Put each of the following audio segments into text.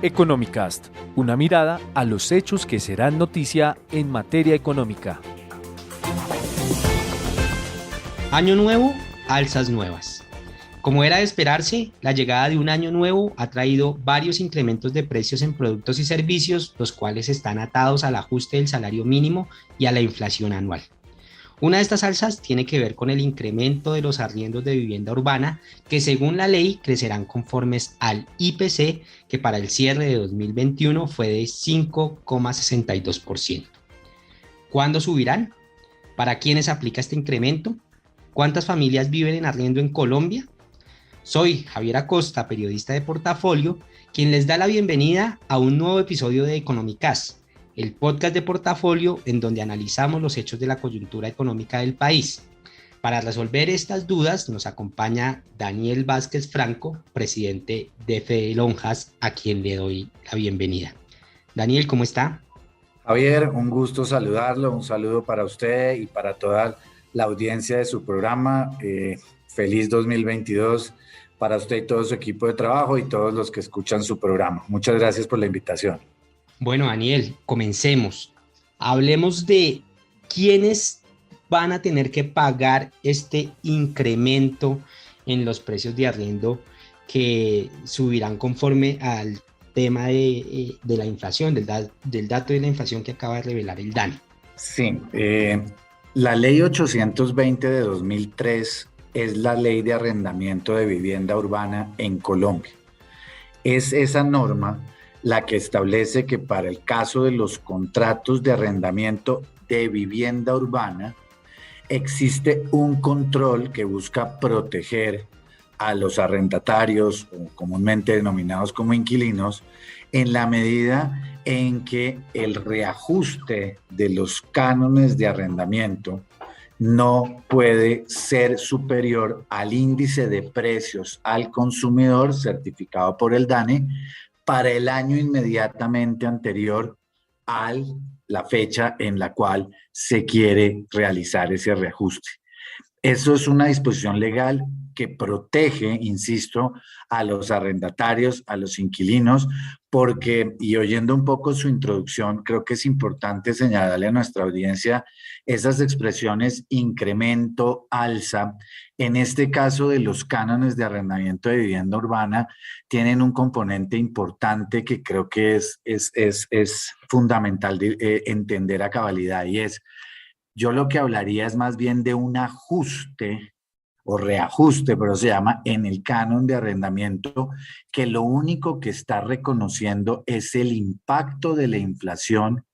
Economicast, una mirada a los hechos que serán noticia en materia económica. Año nuevo, alzas nuevas. Como era de esperarse, la llegada de un año nuevo ha traído varios incrementos de precios en productos y servicios, los cuales están atados al ajuste del salario mínimo y a la inflación anual. Una de estas alzas tiene que ver con el incremento de los arriendos de vivienda urbana, que según la ley crecerán conformes al IPC, que para el cierre de 2021 fue de 5,62%. ¿Cuándo subirán? ¿Para quiénes aplica este incremento? ¿Cuántas familias viven en arriendo en Colombia? Soy Javier Acosta, periodista de Portafolio, quien les da la bienvenida a un nuevo episodio de Economicast, el podcast de Portafolio en donde analizamos los hechos de la coyuntura económica del país. Para resolver estas dudas nos acompaña Daniel Vázquez Franco, presidente de Fedelonjas, a quien le doy la bienvenida. Daniel, ¿cómo está? Javier, un gusto saludarlo, un saludo para usted y para toda la audiencia de su programa. Feliz 2022 para usted y todo su equipo de trabajo y todos los que escuchan su programa. Muchas gracias por la invitación. Bueno, Daniel, comencemos. Hablemos de quiénes van a tener que pagar este incremento en los precios de arriendo que subirán conforme al tema de la inflación, del dato de la inflación que acaba de revelar el DANE. Sí, la ley 820 de 2003 es la ley de arrendamiento de vivienda urbana en Colombia. Es esa norma la que establece que para el caso de los contratos de arrendamiento de vivienda urbana existe un control que busca proteger a los arrendatarios, o comúnmente denominados como inquilinos, en la medida en que el reajuste de los cánones de arrendamiento no puede ser superior al índice de precios al consumidor certificado por el DANE para el año inmediatamente anterior a la fecha en la cual se quiere realizar ese reajuste. Eso es una disposición legal que protege, insisto, a los arrendatarios, a los inquilinos, porque, y oyendo un poco su introducción, creo que es importante señalarle a nuestra audiencia esas expresiones incremento, alza. En este caso de los cánones de arrendamiento de vivienda urbana, tienen un componente importante que creo que es fundamental de entender a cabalidad, y es, yo lo que hablaría es más bien de un ajuste o reajuste, pero se llama, en el canon de arrendamiento, que lo único que está reconociendo es el impacto de la inflación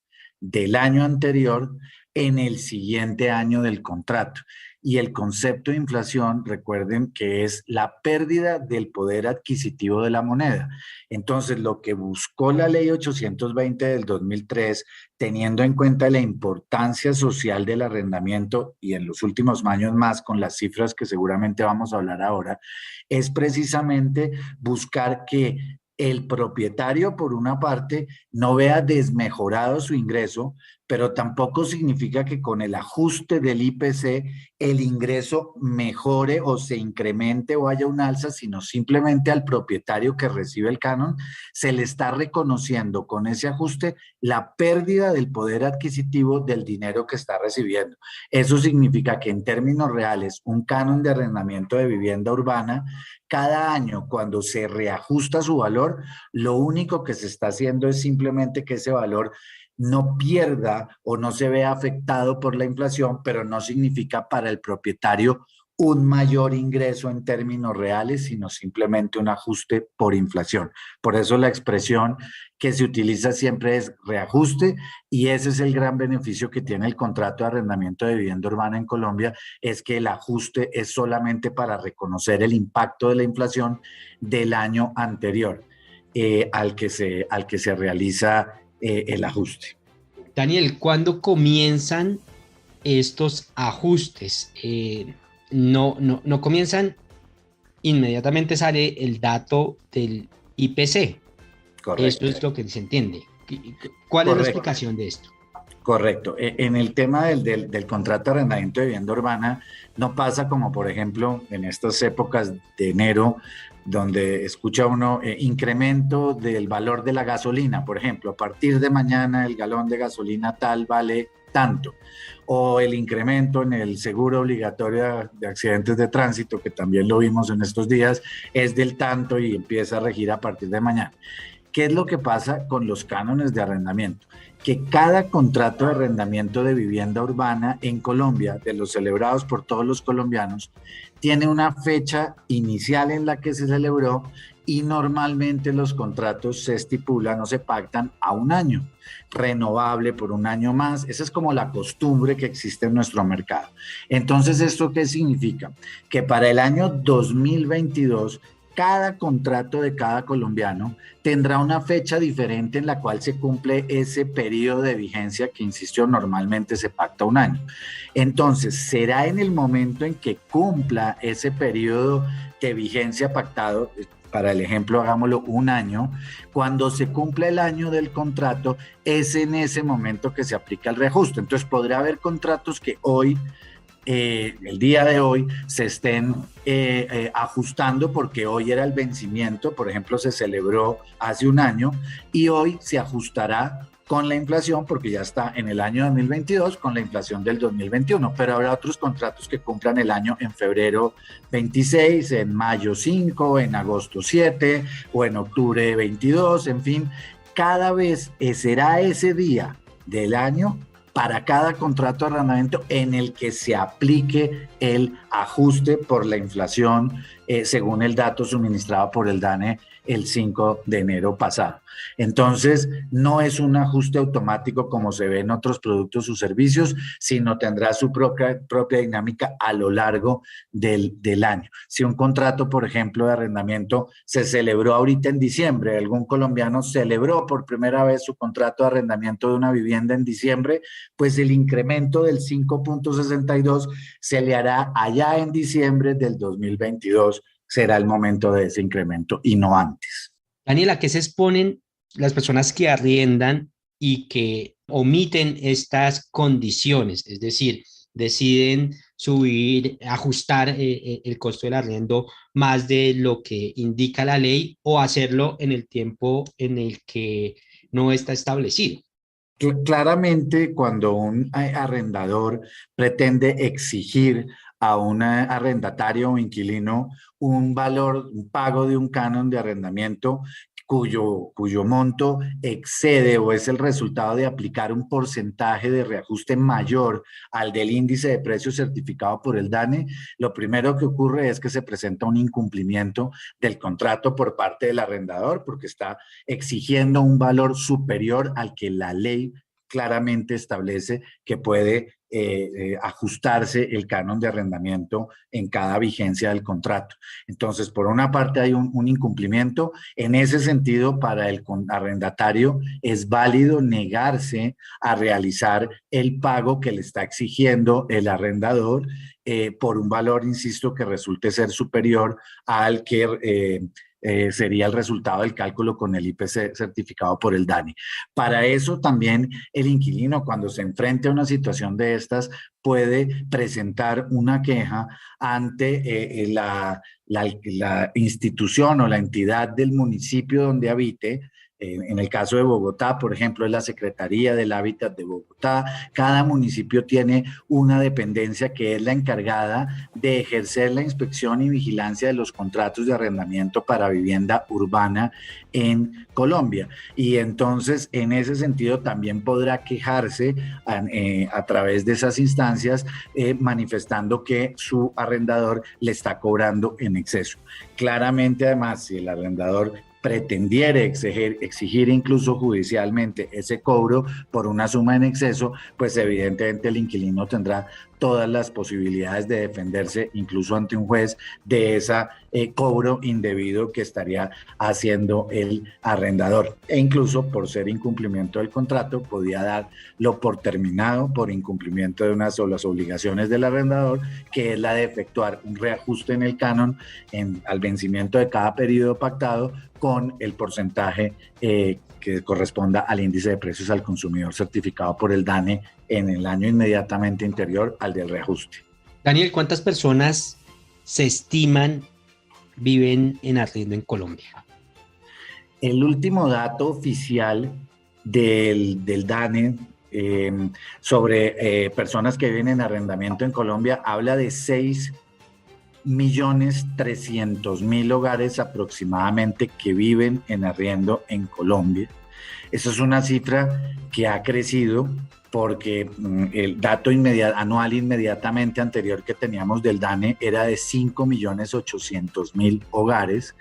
del año anterior en el siguiente año del contrato. Y el concepto de inflación, recuerden que es la pérdida del poder adquisitivo de la moneda. Entonces, lo que buscó la ley 820 del 2003, teniendo en cuenta la importancia social del arrendamiento, y en los últimos años más con las cifras que seguramente vamos a hablar ahora, es precisamente buscar que el propietario, por una parte, no vea desmejorado su ingreso, pero tampoco significa que con el ajuste del IPC el ingreso mejore o se incremente o haya un alza, sino simplemente al propietario que recibe el canon se le está reconociendo con ese ajuste la pérdida del poder adquisitivo del dinero que está recibiendo. Eso significa que en términos reales, un canon de arrendamiento de vivienda urbana, cada año cuando se reajusta su valor, lo único que se está haciendo es simplemente que ese valor no pierda o no se vea afectado por la inflación, pero no significa para el propietario un mayor ingreso en términos reales, sino simplemente un ajuste por inflación. Por eso la expresión que se utiliza siempre es reajuste, y ese es el gran beneficio que tiene el contrato de arrendamiento de vivienda urbana en Colombia, es que el ajuste es solamente para reconocer el impacto de la inflación del año anterior al que se realiza el ajuste. Daniel, ¿cuándo comienzan estos ajustes? No comienzan inmediatamente, sale el dato del IPC. Correcto. Esto es lo que se entiende. ¿Cuál es la explicación de esto? Correcto. En el tema del contrato de arrendamiento de vivienda urbana, no pasa como, por ejemplo, en estas épocas de enero, donde escucha uno incremento del valor de la gasolina, por ejemplo, a partir de mañana el galón de gasolina tal vale tanto, o el incremento en el seguro obligatorio de accidentes de tránsito, que también lo vimos en estos días, es del tanto y empieza a regir a partir de mañana. ¿Qué es lo que pasa con los cánones de arrendamiento? Que cada contrato de arrendamiento de vivienda urbana en Colombia, de los celebrados por todos los colombianos, tiene una fecha inicial en la que se celebró y normalmente los contratos se estipulan o se pactan a un año, renovable por un año más. Esa es como la costumbre que existe en nuestro mercado. Entonces, ¿esto qué significa? Que para el año 2022 cada contrato de cada colombiano tendrá una fecha diferente en la cual se cumple ese periodo de vigencia que, insisto, normalmente se pacta un año. Entonces, será en el momento en que cumpla ese periodo de vigencia pactado, para el ejemplo, hagámoslo un año, cuando se cumpla el año del contrato, es en ese momento que se aplica el reajuste. Entonces, podrá haber contratos que hoy, el día de hoy, se estén ajustando porque hoy era el vencimiento, por ejemplo, se celebró hace un año y hoy se ajustará con la inflación porque ya está en el año 2022 con la inflación del 2021, pero habrá otros contratos que cumplan el año en febrero 26, en mayo 5, en agosto 7 o en octubre 22, en fin, cada vez será ese día del año para cada contrato de arrendamiento en el que se aplique el ajuste por la inflación, según el dato suministrado por el DANE el 5 de enero pasado. Entonces, no es un ajuste automático como se ve en otros productos o servicios, sino tendrá su propia dinámica a lo largo del año. Si un contrato, por ejemplo, de arrendamiento se celebró ahorita en diciembre, algún colombiano celebró por primera vez su contrato de arrendamiento de una vivienda en diciembre, pues el incremento del 5.62 se le hará allá en diciembre del 2022, será el momento de ese incremento y no antes. Daniel, ¿a qué se exponen las personas que arriendan y que omiten estas condiciones? Es decir, deciden subir, ajustar el costo del arriendo más de lo que indica la ley o hacerlo en el tiempo en el que no está establecido. Claramente, cuando un arrendador pretende exigir a un arrendatario o inquilino un valor, un pago de un canon de arrendamiento cuyo monto excede o es el resultado de aplicar un porcentaje de reajuste mayor al del índice de precios certificado por el DANE, lo primero que ocurre es que se presenta un incumplimiento del contrato por parte del arrendador porque está exigiendo un valor superior al que la ley claramente establece que puede ajustarse el canon de arrendamiento en cada vigencia del contrato. Entonces, por una parte hay un incumplimiento. En ese sentido, para el arrendatario es válido negarse a realizar el pago que le está exigiendo el arrendador por un valor, insisto, que resulte ser superior al que sería el resultado del cálculo con el IPC certificado por el DANE. Para eso también el inquilino, cuando se enfrente a una situación de estas, puede presentar una queja ante la institución o la entidad del municipio donde habite. En el caso de Bogotá, por ejemplo, es la Secretaría del Hábitat de Bogotá. Cada municipio tiene una dependencia que es la encargada de ejercer la inspección y vigilancia de los contratos de arrendamiento para vivienda urbana en Colombia. Y entonces, en ese sentido, también podrá quejarse a través de esas instancias, manifestando que su arrendador le está cobrando en exceso. Claramente, además, si el arrendador pretendiera exigir incluso judicialmente ese cobro por una suma en exceso, pues evidentemente el inquilino tendrá todas las posibilidades de defenderse, incluso ante un juez, de ese cobro indebido que estaría haciendo el arrendador. E incluso por ser incumplimiento del contrato, podía darlo por terminado por incumplimiento de una de las obligaciones del arrendador, que es la de efectuar un reajuste en el canon al vencimiento de cada periodo pactado con el porcentaje que corresponda al índice de precios al consumidor certificado por el DANE en el año inmediatamente anterior al del reajuste. Daniel, ¿cuántas personas se estiman viven en arriendo en Colombia? El último dato oficial del DANE sobre personas que viven en arrendamiento en Colombia habla de 6.300.000 hogares aproximadamente que viven en arriendo en Colombia. Esa es una cifra que ha crecido porque el dato anual inmediatamente anterior que teníamos del DANE era de 5.800.000 hogares,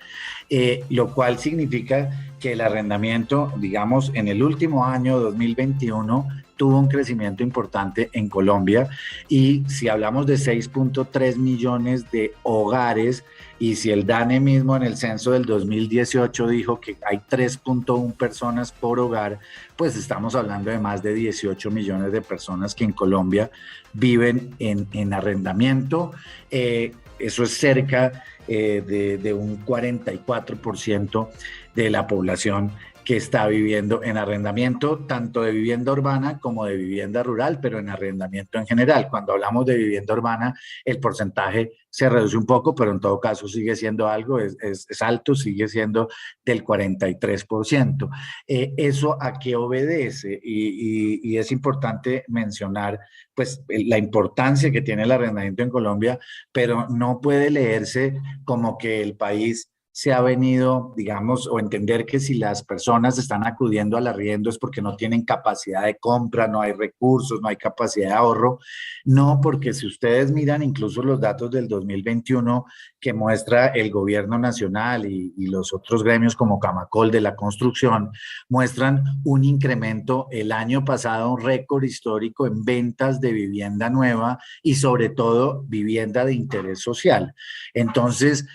lo cual significa que el arrendamiento, digamos, en el último año 2021 tuvo un crecimiento importante en Colombia, y si hablamos de 6.3 millones de hogares, y si el DANE mismo en el censo del 2018 dijo que hay 3.1 personas por hogar, pues estamos hablando de más de 18 millones de personas que en Colombia viven en arrendamiento. Eso es cerca de un 44% de la población que está viviendo en arrendamiento, tanto de vivienda urbana como de vivienda rural, pero en arrendamiento en general. Cuando hablamos de vivienda urbana, el porcentaje se reduce un poco, pero en todo caso sigue siendo algo, es alto, sigue siendo del 43%. ¿Eso a qué obedece? Y es importante mencionar pues la importancia que tiene el arrendamiento en Colombia, pero no puede leerse como que el país se ha venido, digamos, o entender que si las personas están acudiendo al arriendo es porque no tienen capacidad de compra, no hay recursos, no hay capacidad de ahorro. No, porque si ustedes miran incluso los datos del 2021 que muestra el gobierno nacional y los otros gremios como Camacol de la construcción, muestran un incremento el año pasado, un récord histórico en ventas de vivienda nueva y sobre todo vivienda de interés social. Entonces,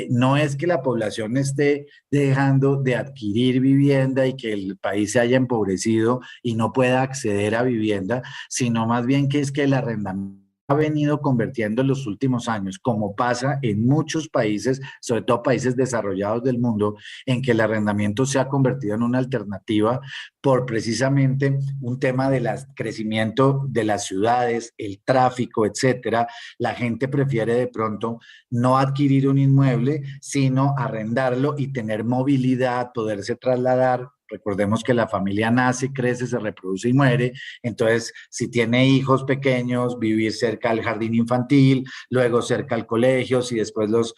no es que la población esté dejando de adquirir vivienda y que el país se haya empobrecido y no pueda acceder a vivienda, sino más bien que es que el arrendamiento ha venido convirtiendo en los últimos años, como pasa en muchos países, sobre todo países desarrollados del mundo, en que el arrendamiento se ha convertido en una alternativa por precisamente un tema del crecimiento de las ciudades, el tráfico, etcétera. La gente prefiere de pronto no adquirir un inmueble, sino arrendarlo y tener movilidad, poderse trasladar. Recordemos que la familia nace, crece, se reproduce y muere. Entonces, si tiene hijos pequeños, vivir cerca al jardín infantil, luego cerca al colegio, si después los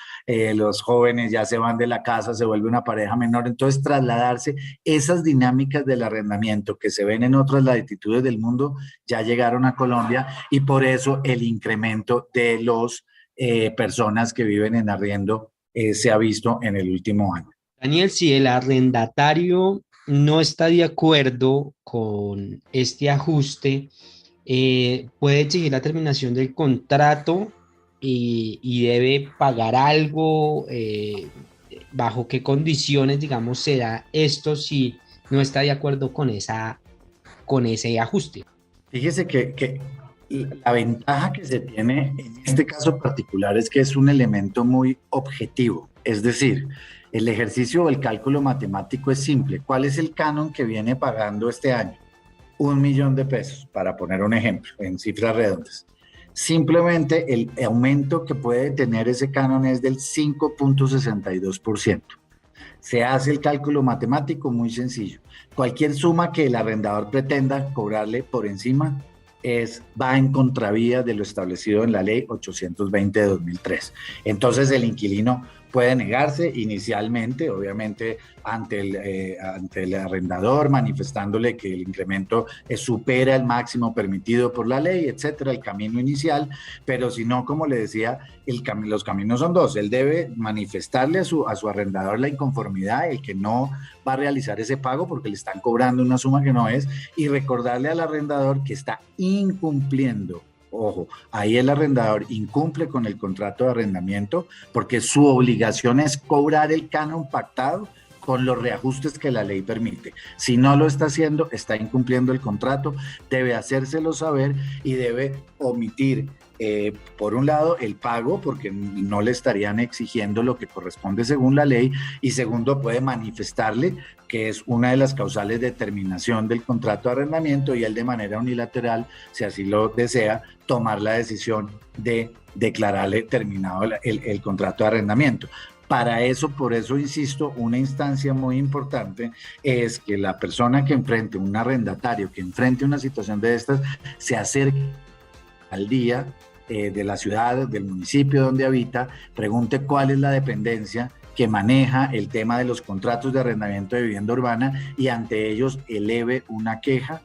jóvenes ya se van de la casa, se vuelve una pareja menor. Entonces, trasladarse, esas dinámicas del arrendamiento que se ven en otras latitudes del mundo, ya llegaron a Colombia, y por eso el incremento de las personas que viven en arriendo se ha visto en el último año. Daniel, si el arrendatario no está de acuerdo con este ajuste, puede exigir la terminación del contrato y debe pagar algo. ¿Bajo qué condiciones, digamos, se da esto si no está de acuerdo con ese ajuste? Fíjese que la ventaja que se tiene en este caso particular es que es un elemento muy objetivo, es decir, el ejercicio o el cálculo matemático es simple. ¿Cuál es el canon que viene pagando este año? 1 millón de pesos, para poner un ejemplo, en cifras redondas. Simplemente el aumento que puede tener ese canon es del 5.62%. Se hace el cálculo matemático muy sencillo. Cualquier suma que el arrendador pretenda cobrarle por encima va en contravía de lo establecido en la ley 820 de 2003. Entonces el inquilino puede negarse inicialmente, obviamente, ante el arrendador, manifestándole que el incremento supera el máximo permitido por la ley, etcétera, el camino inicial. Pero si no, como le decía, los caminos son dos. Él debe manifestarle a su arrendador la inconformidad, el que no va a realizar ese pago porque le están cobrando una suma que no es, y recordarle al arrendador que está incumpliendo. Ojo, ahí el arrendador incumple con el contrato de arrendamiento porque su obligación es cobrar el canon pactado con los reajustes que la ley permite. Si no lo está haciendo, está incumpliendo el contrato, debe hacérselo saber y debe omitir, por un lado, el pago, porque no le estarían exigiendo lo que corresponde según la ley, y segundo, puede manifestarle que es una de las causales de terminación del contrato de arrendamiento, y él de manera unilateral, si así lo desea, tomar la decisión de declararle terminado el contrato de arrendamiento. Para eso, por eso insisto, una instancia muy importante es que la persona que enfrente, un arrendatario que enfrente una situación de estas, se acerque al día de la ciudad, del municipio donde habita, pregunte cuál es la dependencia que maneja el tema de los contratos de arrendamiento de vivienda urbana y ante ellos eleve una queja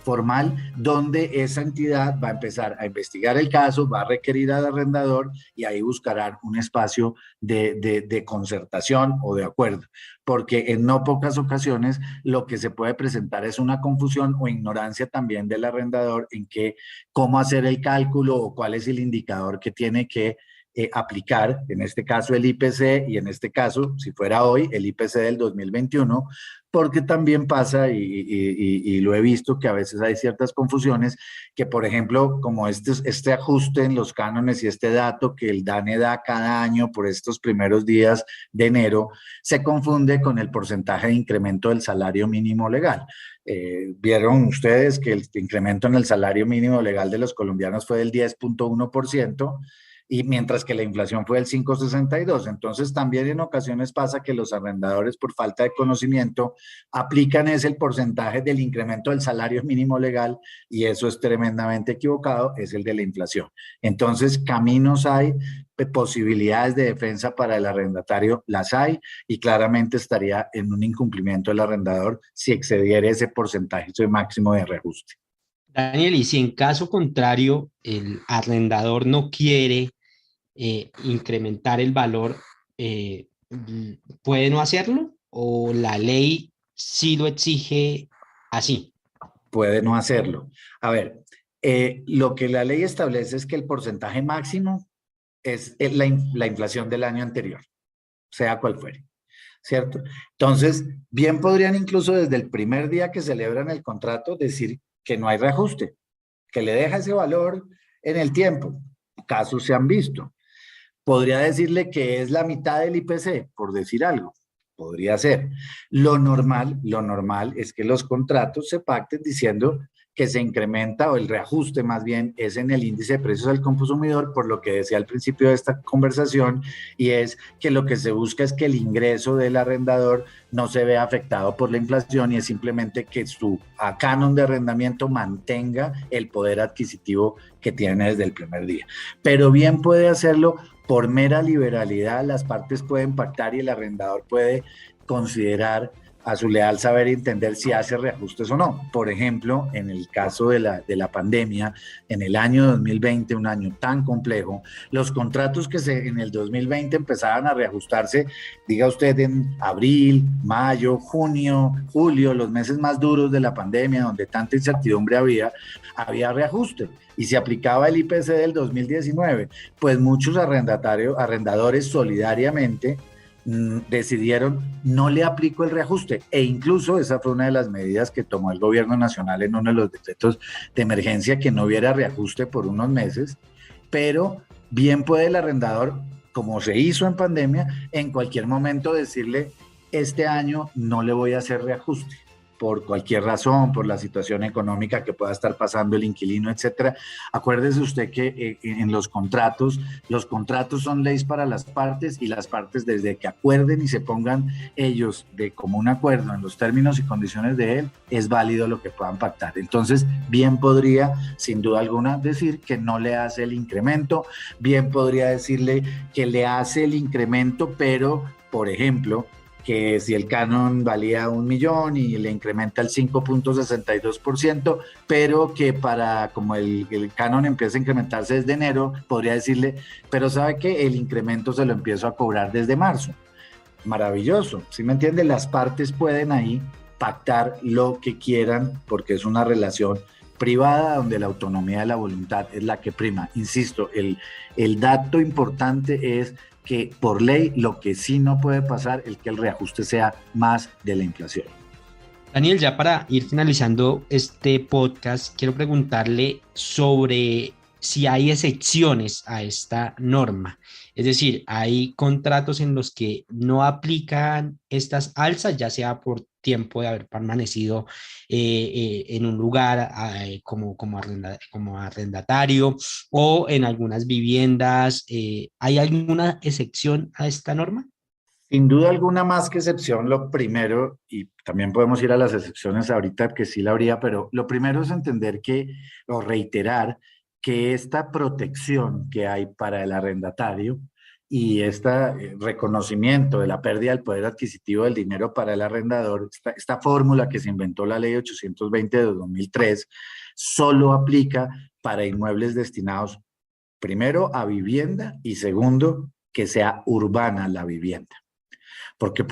formal donde esa entidad va a empezar a investigar el caso, va a requerir al arrendador y ahí buscarán un espacio de concertación o de acuerdo, porque en no pocas ocasiones lo que se puede presentar es una confusión o ignorancia también del arrendador en que cómo hacer el cálculo o cuál es el indicador que tiene que aplicar, en este caso el IPC y en este caso, si fuera hoy, el IPC del 2021, porque también pasa, y lo he visto, que a veces hay ciertas confusiones, que por ejemplo, como este ajuste en los cánones y este dato que el DANE da cada año por estos primeros días de enero, se confunde con el porcentaje de incremento del salario mínimo legal. Vieron ustedes que el incremento en el salario mínimo legal de los colombianos fue del 10.1%, y mientras que la inflación fue del 5,62. Entonces también en ocasiones pasa que los arrendadores por falta de conocimiento aplican ese porcentaje del incremento del salario mínimo legal y eso es tremendamente equivocado, es el de la inflación. Entonces caminos hay, posibilidades de defensa para el arrendatario las hay y claramente estaría en un incumplimiento del arrendador si excediera ese porcentaje, ese máximo de reajuste. Daniel, y si en caso contrario el arrendador no quiere incrementar el valor, ¿puede no hacerlo? ¿O la ley sí lo exige así? Puede no hacerlo. A ver, lo que la ley establece es que el porcentaje máximo es la inflación del año anterior, sea cual fuere, ¿cierto? Entonces, bien podrían incluso desde el primer día que celebran el contrato decir que no hay reajuste, que le deja ese valor en el tiempo. Casos se han visto. Podría decirle que es la mitad del IPC, por decir algo. Podría ser. Lo normal es que los contratos se pacten diciendo que se incrementa o el reajuste más bien es en el índice de precios al consumidor, por lo que decía al principio de esta conversación, y es que lo que se busca es que el ingreso del arrendador no se vea afectado por la inflación y es simplemente que su canon de arrendamiento mantenga el poder adquisitivo que tiene desde el primer día. Pero bien puede hacerlo por mera liberalidad, las partes pueden pactar y el arrendador puede considerar a su leal saber y entender si hace reajustes o no. Por ejemplo, en el caso de la pandemia, en el año 2020, un año tan complejo, los contratos que en el 2020 empezaban a reajustarse, diga usted en abril, mayo, junio, julio, los meses más duros de la pandemia, donde tanta incertidumbre había reajuste y se aplicaba el IPC del 2019, pues muchos arrendadores solidariamente decidieron no le aplico el reajuste e incluso esa fue una de las medidas que tomó el gobierno nacional en uno de los decretos de emergencia, que no hubiera reajuste por unos meses, pero bien puede el arrendador, como se hizo en pandemia, en cualquier momento decirle este año no le voy a hacer reajuste por cualquier razón, por la situación económica que pueda estar pasando el inquilino, etcétera. Acuérdese usted que en los contratos son leyes para las partes y las partes desde que acuerden y se pongan ellos de común acuerdo en los términos y condiciones de él, es válido lo que puedan pactar. Entonces, bien podría, sin duda alguna, decir que no le hace el incremento, bien podría decirle que le hace el incremento, pero, por ejemplo, que si el canon valía 1 millón y le incrementa el 5,62%, pero que como el canon empieza a incrementarse desde enero, podría decirle, pero sabe que el incremento se lo empiezo a cobrar desde marzo. Maravilloso, ¿sí me entiende? Las partes pueden ahí pactar lo que quieran porque es una relación privada donde la autonomía de la voluntad es la que prima. Insisto, el dato importante es que por ley lo que sí no puede pasar es que el reajuste sea más de la inflación. Daniel, ya para ir finalizando este podcast, quiero preguntarle sobre si hay excepciones a esta norma. Es decir, hay contratos en los que no aplican estas alzas, ya sea por tiempo de haber permanecido en un lugar como arrendatario o en algunas viviendas. ¿Hay alguna excepción a esta norma? Sin duda alguna, más que excepción, lo primero, y también podemos ir a las excepciones ahorita, que sí la habría, pero lo primero es entender o reiterar que esta protección que hay para el arrendatario y este reconocimiento de la pérdida del poder adquisitivo del dinero para el arrendador, esta fórmula que se inventó la ley 820 de 2003, solo aplica para inmuebles destinados primero a vivienda y segundo, que sea urbana la vivienda. Porque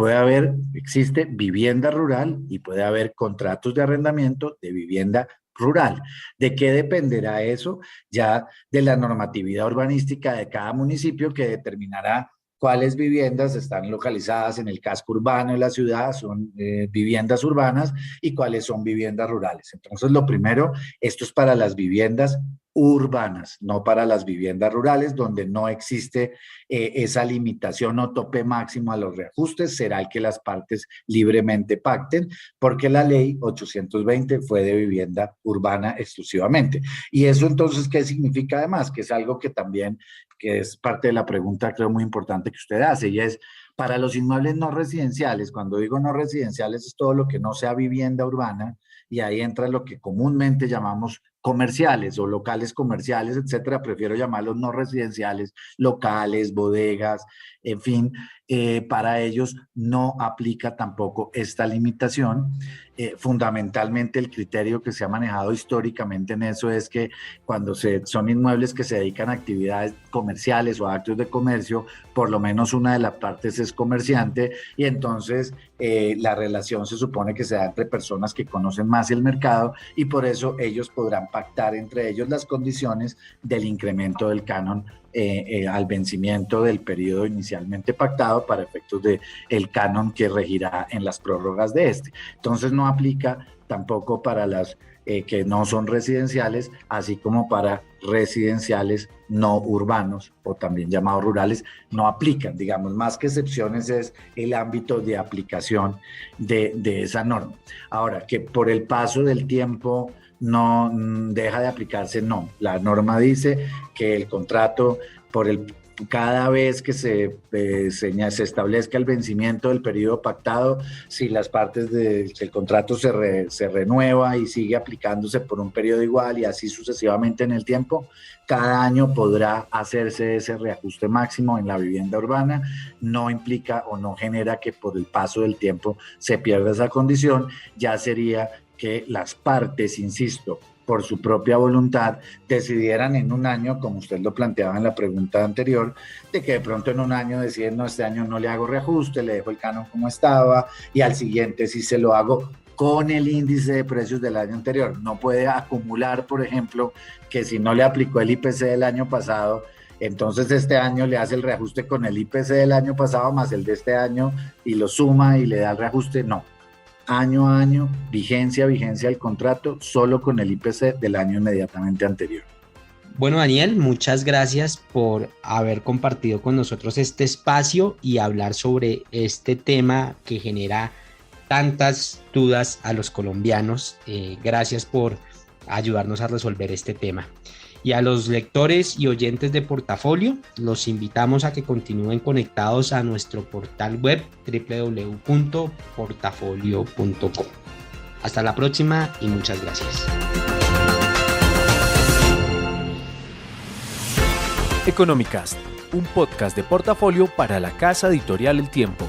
existe vivienda rural y puede haber contratos de arrendamiento de vivienda rural. ¿De qué dependerá eso? Ya de la normatividad urbanística de cada municipio, que determinará cuáles viviendas están localizadas en el casco urbano de la ciudad, son viviendas urbanas, y cuáles son viviendas rurales. Entonces, lo primero, esto es para las viviendas urbanas, no para las viviendas rurales, donde no existe esa limitación o tope máximo a los reajustes. Será el que las partes libremente pacten, porque la ley 820 fue de vivienda urbana exclusivamente. Y eso entonces, ¿qué significa además? Que es algo que también, que es parte de la pregunta, creo, muy importante que usted hace, y es, para los inmuebles no residenciales, cuando digo no residenciales, es todo lo que no sea vivienda urbana, y ahí entra lo que comúnmente llamamos comerciales o locales comerciales, etcétera. Prefiero llamarlos no residenciales, locales, bodegas, en fin. Para ellos no aplica tampoco esta limitación. Fundamentalmente, el criterio que se ha manejado históricamente en eso es que cuando son inmuebles que se dedican a actividades comerciales o a actos de comercio, por lo menos una de las partes es comerciante, y entonces la relación se supone que se da entre personas que conocen más el mercado, y por eso ellos podrán pactar entre ellos las condiciones del incremento del canon al vencimiento del periodo inicialmente pactado, para efectos del canon que regirá en las prórrogas de este. Entonces, no aplica tampoco para las que no son residenciales, así como para residenciales no urbanos, o también llamados rurales, no aplican. Digamos, más que excepciones es el ámbito de aplicación de esa norma. Ahora, que por el paso del tiempo no deja de aplicarse, no. La norma dice que el contrato, cada vez que se establezca el vencimiento del periodo pactado, si las partes del contrato se renueva y sigue aplicándose por un periodo igual, y así sucesivamente en el tiempo, cada año podrá hacerse ese reajuste máximo en la vivienda urbana. No implica o no genera que por el paso del tiempo se pierda esa condición. Ya sería que las partes, insisto, por su propia voluntad, decidieran en un año, como usted lo planteaba en la pregunta anterior, de que de pronto en un año deciden, no, este año no le hago reajuste, le dejo el canon como estaba, y al siguiente sí se lo hago con el índice de precios del año anterior. No puede acumular, por ejemplo, que si no le aplicó el IPC del año pasado, entonces este año le hace el reajuste con el IPC del año pasado más el de este año, y lo suma y le da el reajuste. No. Año a año, vigencia del contrato, solo con el IPC del año inmediatamente anterior. Bueno, Daniel, muchas gracias por haber compartido con nosotros este espacio y hablar sobre este tema que genera tantas dudas a los colombianos. Gracias por ayudarnos a resolver este tema. Y a los lectores y oyentes de Portafolio, los invitamos a que continúen conectados a nuestro portal web www.portafolio.com. Hasta la próxima y muchas gracias. Economicast, un podcast de Portafolio para la casa editorial El Tiempo.